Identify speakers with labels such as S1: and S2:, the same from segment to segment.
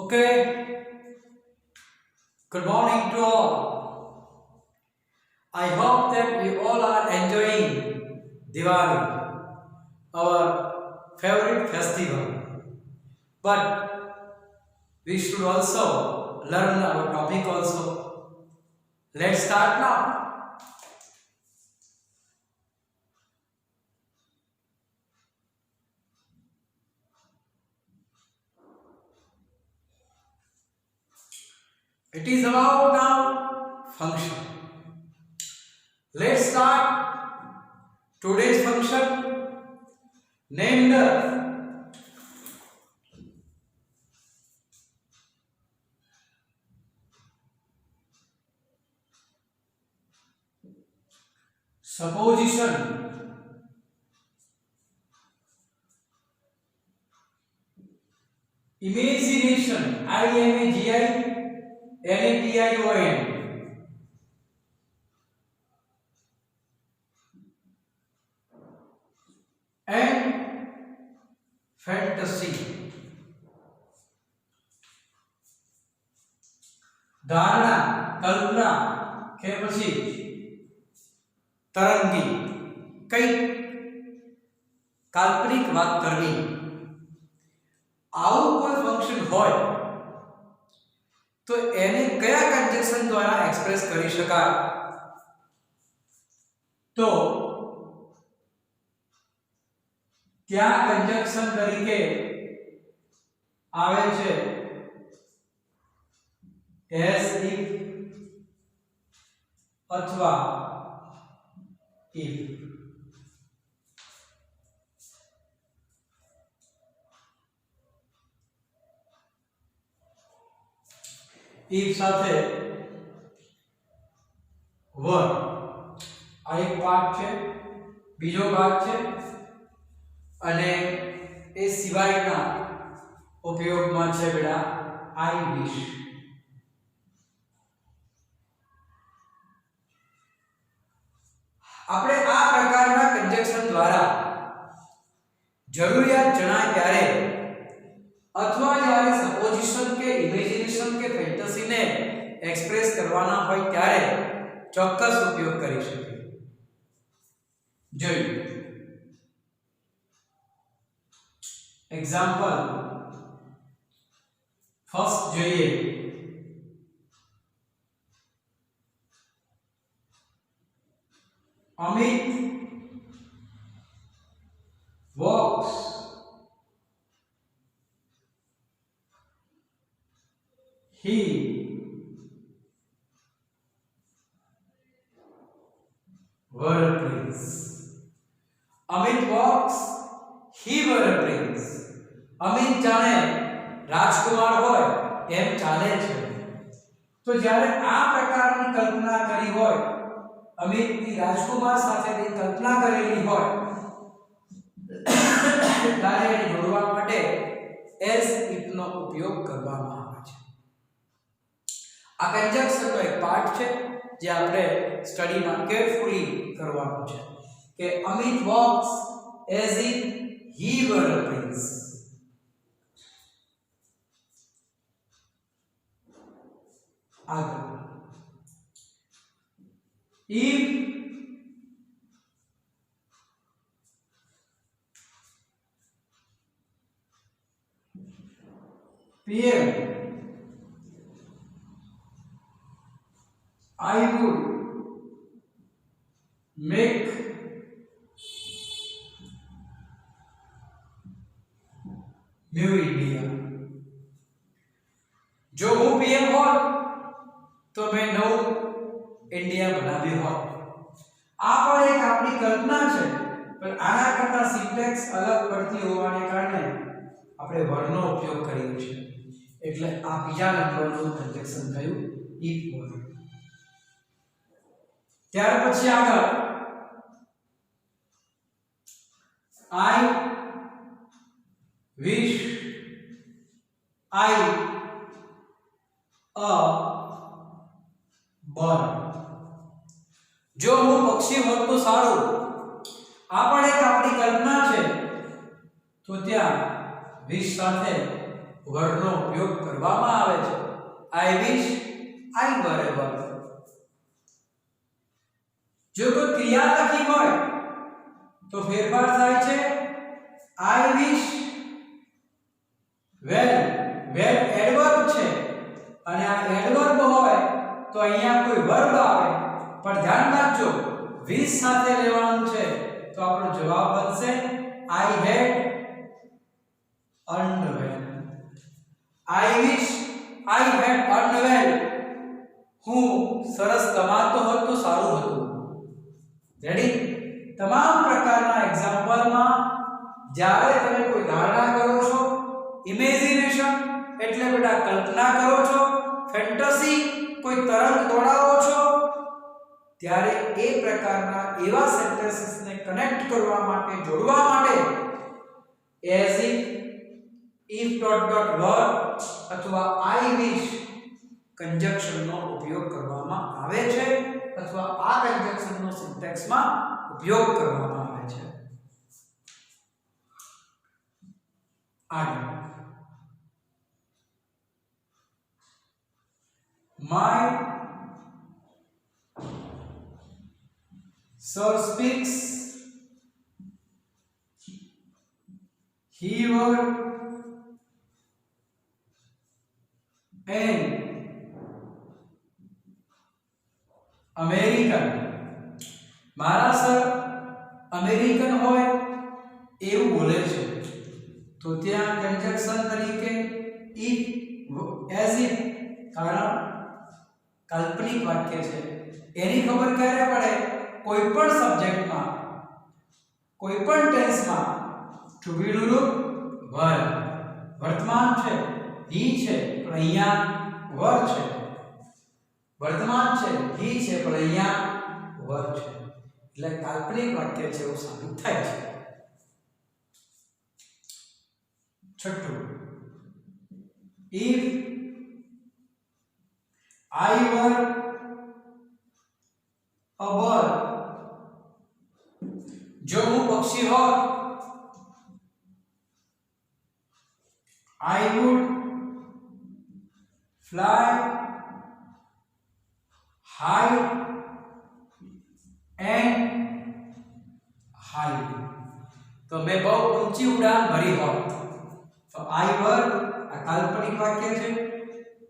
S1: Okay, good morning to all. I hope that you all are enjoying Diwali, our favorite festival. But we should also learn our topic also. Let's start now. It is about now function. Let's start today's function named supposition. Imagination, IMAGINATION, and fantasy. धारणा, कल्पना के પછી तरंगी कई काल्पनिक बात करनी આવું કોઈ function હોય તો એને કયા કન્જક્શન દ્વારા એક્સપ્રેસ કરી શકાય તો ત્યાં કન્જક્શન તરીકે આવે છે as if अथवा if સાથે were આ એક પાર્ટ છે બીજો ભાગ છે અને એ સિવાયના ઉપયોગમાં છે બેટા I wish આપણે આ પ્રકારના કન્જક્શન દ્વારા જરૂરિયાત જણાય ત્યારે अथवा જ્યારે સપોઝિશન કે ઇમેજિનેશન કે ફેન્ટસી ને એક્સપ્રેસ કરવાના હોય ત્યારે ચોક્કસ ઉપયોગ કરી શકીએ જોઈ એક્ઝામ્પલ ફર્સ્ટ જોઈએ Amit walks he were a prince Amit walks he were a prince Amit જાણે રાજકુમાર હોય એમ ચાલે છે તો જ્યારે આ પ્રકારની કલ્પના કરી હોય અમિતની રાજકુમાર સાથેની કલ્પના કરેલી હોય ત્યારે એને જોડવા માટે as if નો ઉપયોગ કરવામાં આવે છે આ કન્જક્શન નો એક પાર્ટ છે જે આપણે સ્ટડીમાં કેરફુલી કરવાનું છે કે Amit walks as if he were a prince આગળ if PM I would make new India જો હું PM હોત તો મેં નવું ઇન્ડિયા બનાવ્યું હોત આ પણ એક આપણી કલ્પના છે પણ આના કરતા સિન્ટેક્સ અલગ પડતી હોવાને કારણે આપણે વર્ણનો ઉપયોગ કર્યો છે એટલે આ બીજા નંબરનું કન્જક્શન થયું if were ત્યાર પછી આગળ I wish I a bird જો હું પક્ષી હોત તો સારું આ પણ એક આપણી કલ્પના છે તો ત્યાં વિશ સાથે વરનો ઉપયોગ કરવામાં આવે છે. આઈ વિશ આઈ વર એ વર. જો કોઈ ક્રિયા લખી હોય તો ફેરફાર થાય છે. આઈ વિશ વેલ, વેલ એડવર્બ છે અને આ એડવર્બ હોય તો અહીંયા કોઈ વર્બ આવે, પણ ધ્યાન રાખજો વિશ સાથે લેવાનું છે તો આપણો જવાબ બનશે આઈ હેડ earned well. I wish I had earned well. હું સરસ કમાતો હોત તો સારું હતું. રેડી? તમામ પ્રકારના એક્ઝામ્પલમાં જ્યારે તમે કોઈ ધારણા કરો છો, ઇમેજિનેશન એટલે બેટા કલ્પના કરો છો, ફેન્ટસી કોઈ તરંગ દોડાવો છો, ત્યારે એ પ્રકારના એવા સેન્ટેન્સીસને કનેક્ટ કરવા માટે, જોડવા માટે as if dot dot were અથવા I wish કંજક્શન નો ઉપયોગ કરવામાં આવે છે અથવા આ કંજક્શન નો સિન્ટેક્સ માં ઉપયોગ કરવામાં આવે છે. આગળ my sir speaks he were and American. મારા સર અમેરિકન હોય એવું બોલે છે તો ત્યાં કંજક્શન તરીકે if as if, કારણ કાલ્પનિક વાક્ય છે એની ખબર ક્યારે પડે? કોઈ પણ સબ્જેક્ટમાં, કોઈ પણ ટેન્સમાં ટુ બી નું રૂપ વર, વર્તમાન છે he છે પણ અહીંયા વર છે, વર્તમાન છે he છે પણ અહીંયા વર છે, એટલે કાલ્પનિક વાક્ય છે એવું સાબિત થાય છે. છઠ્ઠું, if I were a bird, જો હું પક્ષી હોત I would fly high and high. તો મેં બહુ ઊંચી ઉડાન ભરી હોત. તો I were આ કાલ્પનિક વાક્ય છે,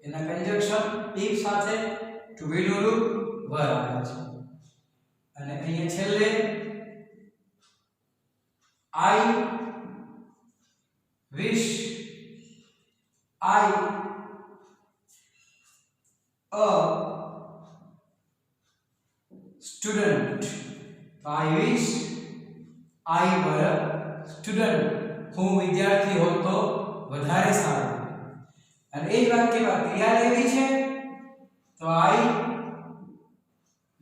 S1: એના કંજક્શન if સાથે to be નું રૂપ were આવે છે અને અહીંયા છેલ્લે I wish I a student. I wish I were a student. હું વિદ્યાર્થી હોત તો વધારે સારું. અને એ જ વાક્યમાં ક્રિયા લેવી છે તો I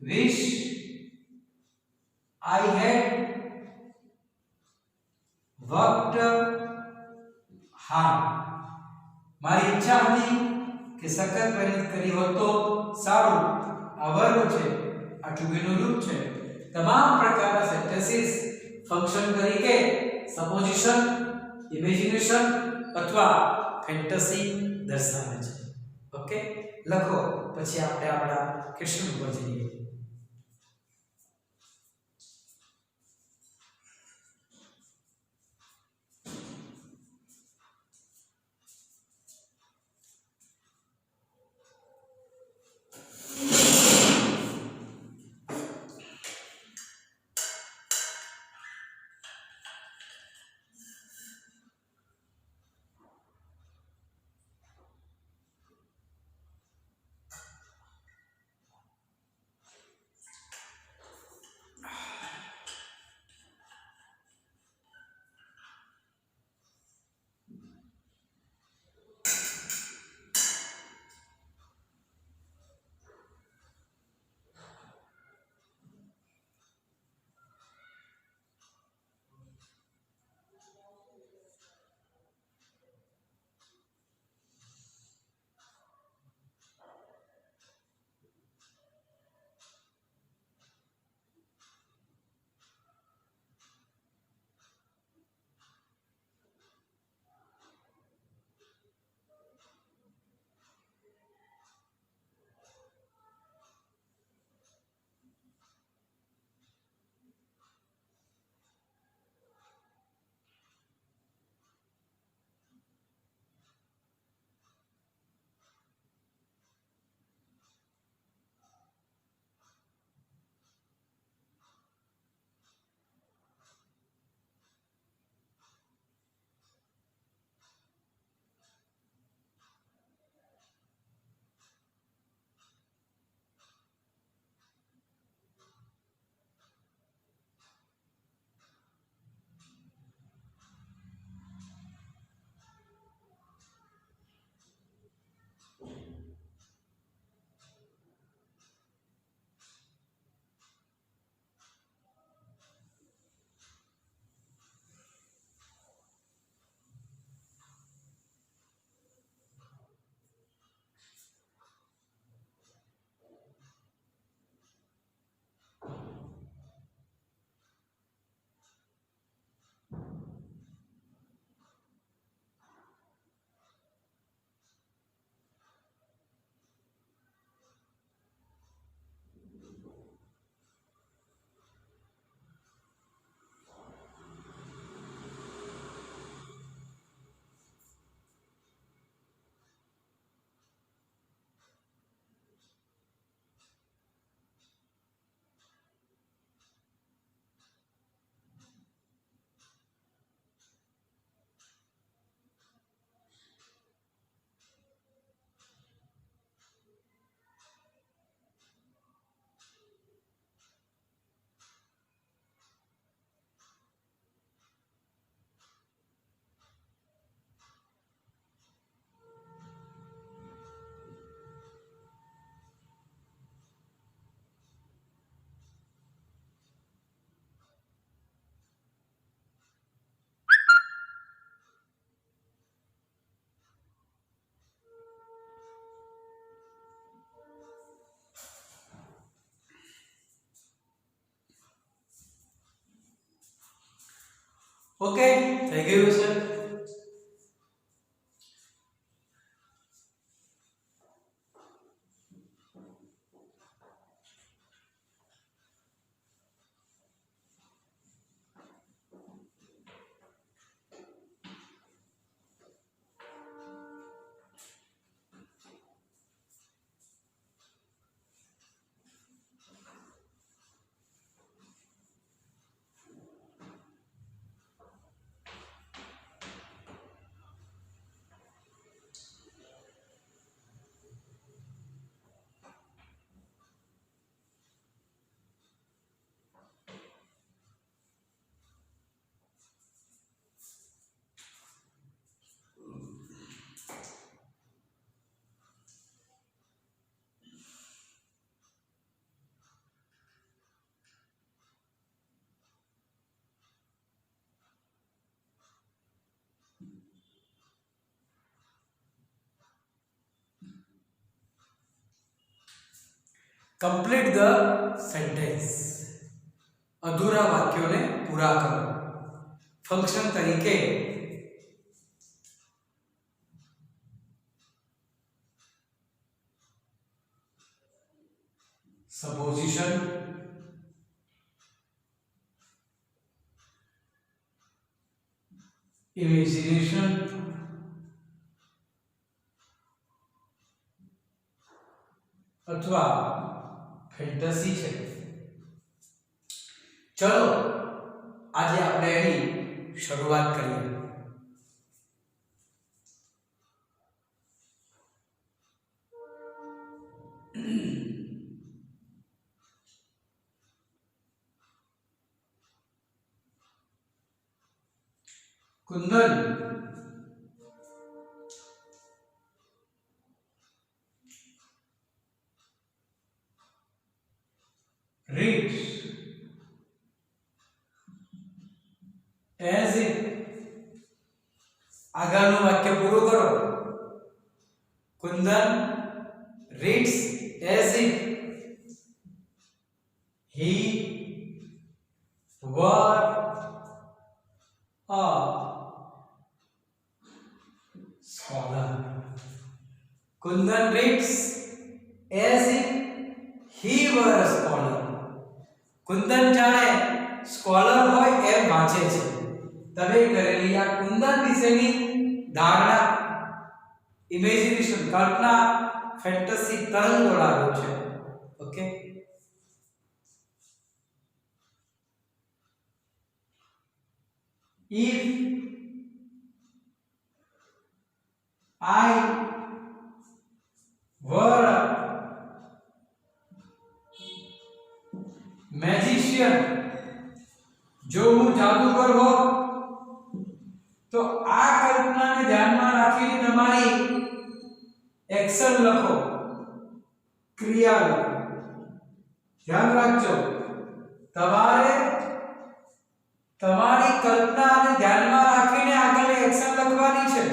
S1: wish I had worked hard. મારી ઈચ્છા હતી કે સખત મહેનત કરી હોત તો સારું. આ વર્બ છે, આ ટુ બી નું રૂપ છે. તમામ પ્રકારના સેન્ટેન્સીસ ફંક્શન તરીકે સપોઝિશન, ઇમેજિનેશન અથવા ફેન્ટસી દર્શાવે છે. ઓકે, લખો પછી આપણે આપણા ક્વેશ્ચન ઉપર જઈએ. ઓકે, થઈ ગયું છે. Complete the sentence. અધૂરા વાક્યોને પૂરા કરો. ફંક્શન તરીકે supposition, imagination, અથવા ફેન્ટસી છે. ચલો આજે આપણે એની શરૂઆત કરીએ. Kundan reads as if. આગળનું વાક્ય પૂરું કરો. Kundan reads as if he were a scholar. Kundan reads as if he were a scholar. Kundan જાણે સ્કોલર હોય એમ વાંચે છે. તમે કરેલી આ કુંદન વિશેની ધારણા, ઇમેજિનેશન, કલ્પના, ફેન્ટસી તરંગ દોડાવ્યો છે. Okay, if I were a magician, જો હું જાદુગર હોત તો આ કલ્પનાને ધ્યાનમાં રાખીને તમારી એક્શન લખો, ક્રિયા લખો. ધ્યાન રાખજો, તમારે તમારી કલ્પનાને ધ્યાનમાં રાખીને આગળની એક્શન લખવાની છે.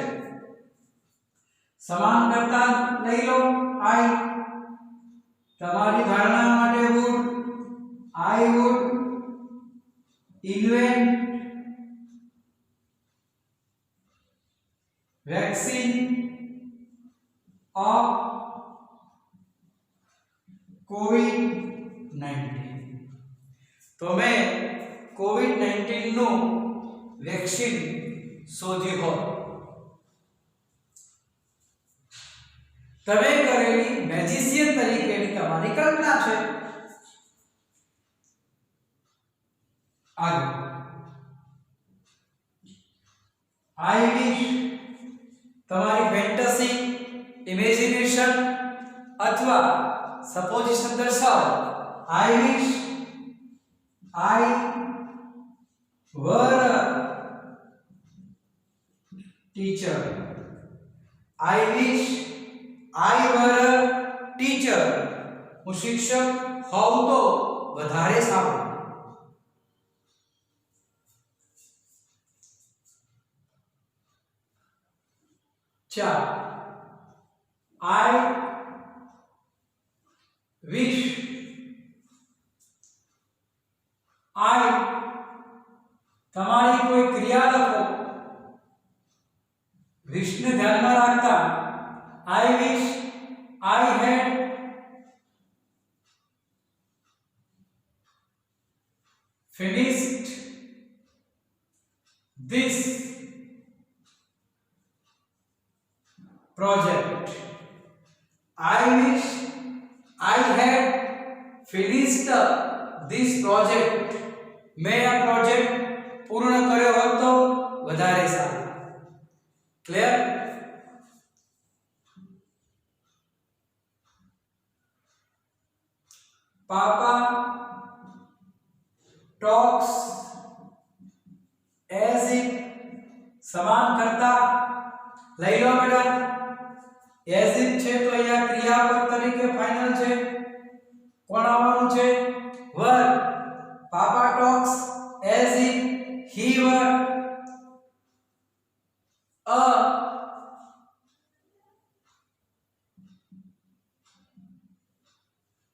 S1: સમાન કરતા લઈ લો. આઈ તમારી ધારણા માટે would, I would invent vaccine of COVID-19. તો મેં COVID-19 નું વેક્સિન શોધ્યું હોત. તમે કરેલી મેજિશિયન તરીકેની તમારી કલ્પના છે. આગળ I wish તમારી ફેન્ટસી, ઇમેજિનેશન અથવા સપોઝિશન દર્શાવો. I wish I were a teacher. I wish I were a teacher. હું શિક્ષક હોઉં તો વધારે સારું. ચાર I wish I તમારી કોઈ ક્રિયા finished this project. I wish I had finished this project. मैं આ પ્રોજેક્ટ પૂર્ણ કર્યો હોત તો વધારે સારું. Clear? Papa talks as if समान करता લઈ લો બેટા. as if છે તો અહીંયા ક્રિયાપદ તરીકે ફાઇનલ છે. કોણ આવવાનું છે? were. Papa talks as if he were a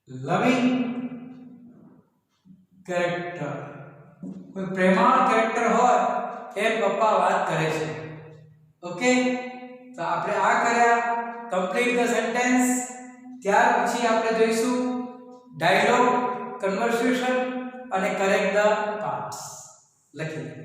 S1: loving character. કોઈ પ્રેમાળ કેરેક્ટર હોય એમ પપ્પા વાત કરે છે. ઓકે, તો આપણે આ કર્યા કમ્પ્લીટ ધ સેન્ટેન્સ. ત્યાર પછી આપણે જોઈશું ડાયલોગ, કન્વર્સેશન અને કરેક્ટ ધ પાર્ટ્સ. લખી લો.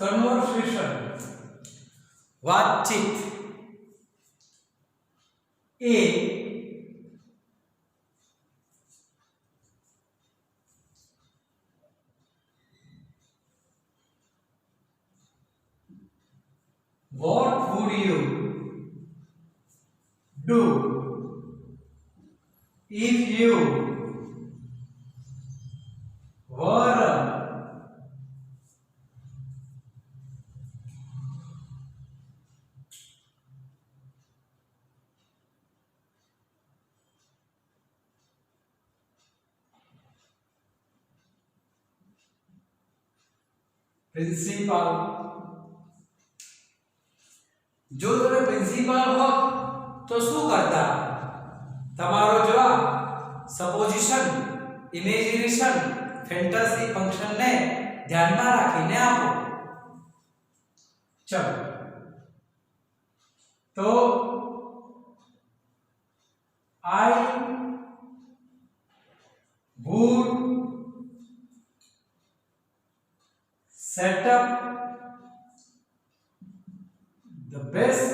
S1: કન્વર્સેશન વાતચીત એ what would you do if you were a principal? જો તમે પ્રિન્સિપાલ હો તો શું કરતા? તમારો જવાબ સપોઝિશન, ઇમેજિનેશન, ફેન્ટસી ફંક્શન ને ધ્યાનમાં રાખીને આપો. ચલો તો I would set up the best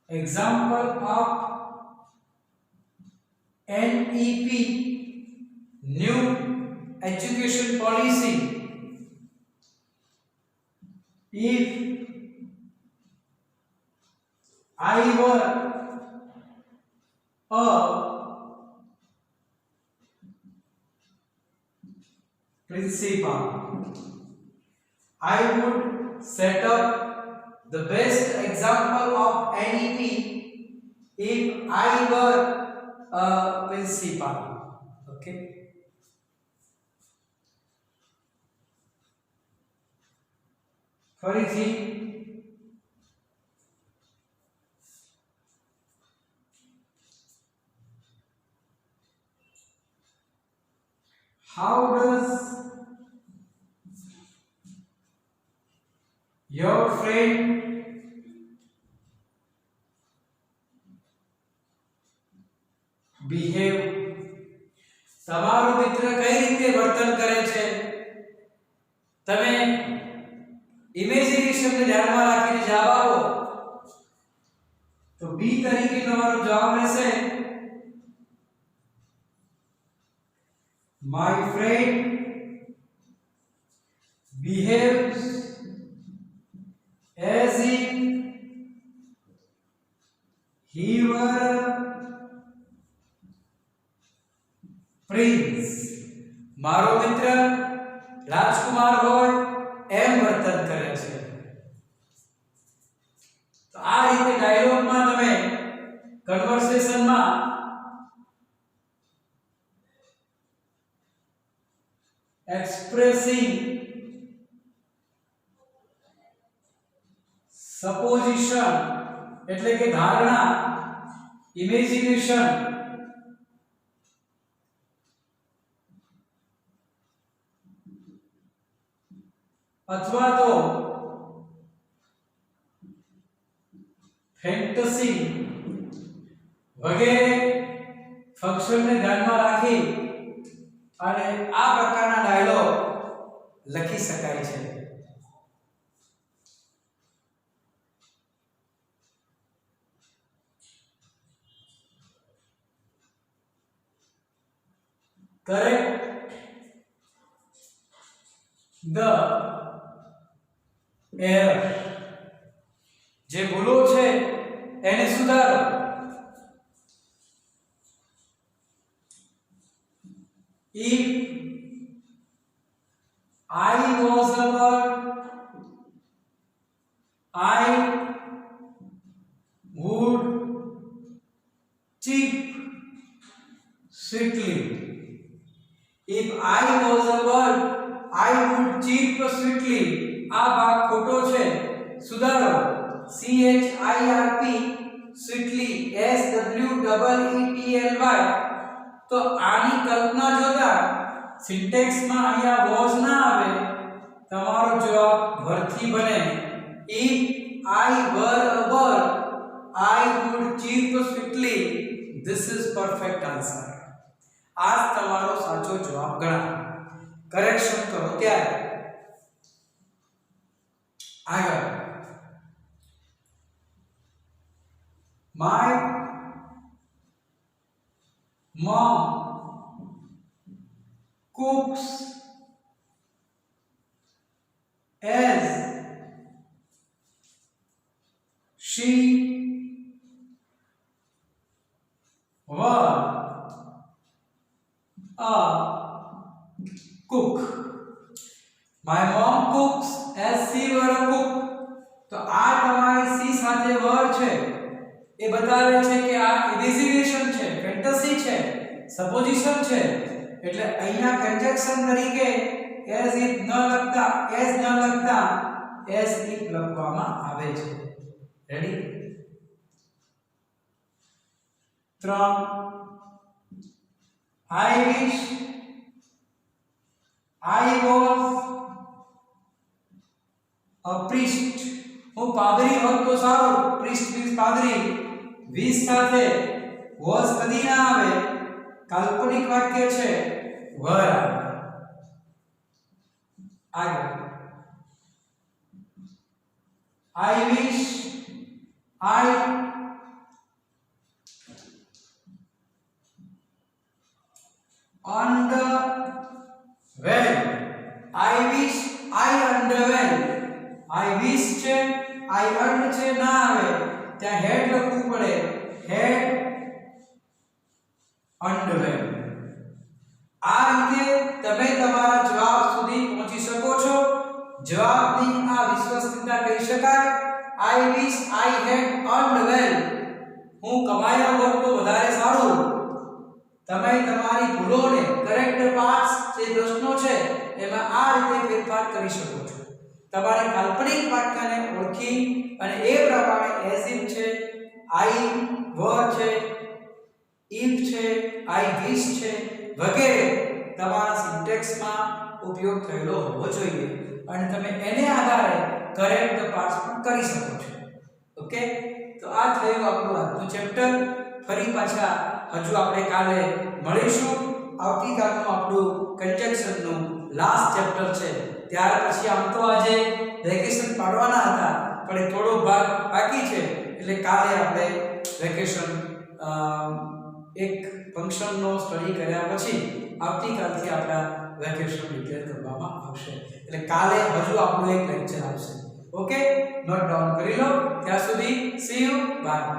S1: example of NEP, new education policy, if I were a principal. I would set up the best example of NEP if I were a principal. Okay. ફરીથી how does your friend behave? તમારો મિત્ર કઈ રીતે વર્તન કરે છે? તમે imagination ને ધ્યાનમાં રાખીને જવાબ આપો તો બી તરીકે તમારો જવાબ રહેશે my friend behaves as if he were a prince. મારો મિત્ર રાજકુમાર હોય એમ વર્તન કરે છે. તો આ રીતે ડાયલોગમાં તમે કન્વર્સેશનમાં expressing supposition એટલે કે ધારણા, imagination અથવા તો ફેન્ટસી વગેરે ફંક્શનને ધ્યાનમાં રાખી અને આ પ્રકારના ડાયલોગ લખી શકાય છે. correct the error. જે ભૂલો છે એને સુધારો. if I was a bird, I would chirp sweetly. If I was a bird, I would chirp sweetly. આ ભાગ ખોટો છે, સુધારો. CHIRP sweetly SWEETLY. તો આની કલ્પના જોતા સિન્ટેક્સમાં અહીંયા વોઝ ના આવે, તમારો જવાબ વર્થી બને. if I were a bird, I would chirp sweetly. This is perfect answer. આ તમારો સાચો જવાબ ગણાય. કરેક્શન કરો ત્યારે આગળ my mom cooks as she were a cook. My mom cooks as she were a cook. તો આ તમારી સી સાથે were છે એ બતાવે છે કે આ ઇમેજિનેશન છે, ફેન્ટસી છે, સપોઝિશન છે, એટલે અહીંયા કન્જક્શન તરીકે as if ન લખતા as if લખવામાં આવે છે. Ready? 3 I wish I was a priest. હું પાદરી હોત તો સારું. priest means પાદરી. wish સાથે was કદી ના આવે, કાલ્પનિક વાક્ય છે, were આવે. આગળ I wish I underwent. I wish I underwent. I wish છે, I earned છે ના આવે, ત્યાં had લખવું પડે, had underwent. આ રીતે તમે તમારા જવાબ સુધી પહોંચી શકો છો. જવાબની આ વિશ્વસનીયતા કહી શકાય. I wish I had earned well. હું કમાયો હોત તો વધારે સારું. તમે તમારી ભૂલોને કરેક્ટ પાર્ટ્સ જે પ્રશ્નો છે એમાં આ રીતે ફેરફાર કરી શકો છો. તમારે કાલ્પનિક વાક્યને ઓળખી અને એ પ્રમાણે as if છે, I were છે, if છે, I wish છે વગેરે તમારા સિન્ટેક્સમાં ઉપયોગ થયેલો હોવો જોઈએ અને તમે એને આધારે કરેક્ટ પાર્ટ્સ પણ કરી શકો છો. ઓકે, તો આ થયું આપણું આજનું ચેપ્ટર. ફરી પાછા હજુ આપણે કાલે મળીશું. આવતીકાલનું આપણું કન્જક્શનનું લાસ્ટ ચેપ્ટર છે. ત્યાર પછી આમ તો આજે વેકેશન પાડવાના હતા પણ થોડો ભાગ બાકી છે, એટલે કાલે આપણે વેકેશન એક ફંક્શનનો સ્ટડી કર્યા પછી આવતીકાલથી આપણા વેકેશન ડિક્લેર કરવામાં આવશે. એટલે કાલે હજુ આપણું એક લેક્ચર આવશે. ઓકે, નોટ ડાઉન કરી લો. ત્યાં સુધી સી યુ, બાય.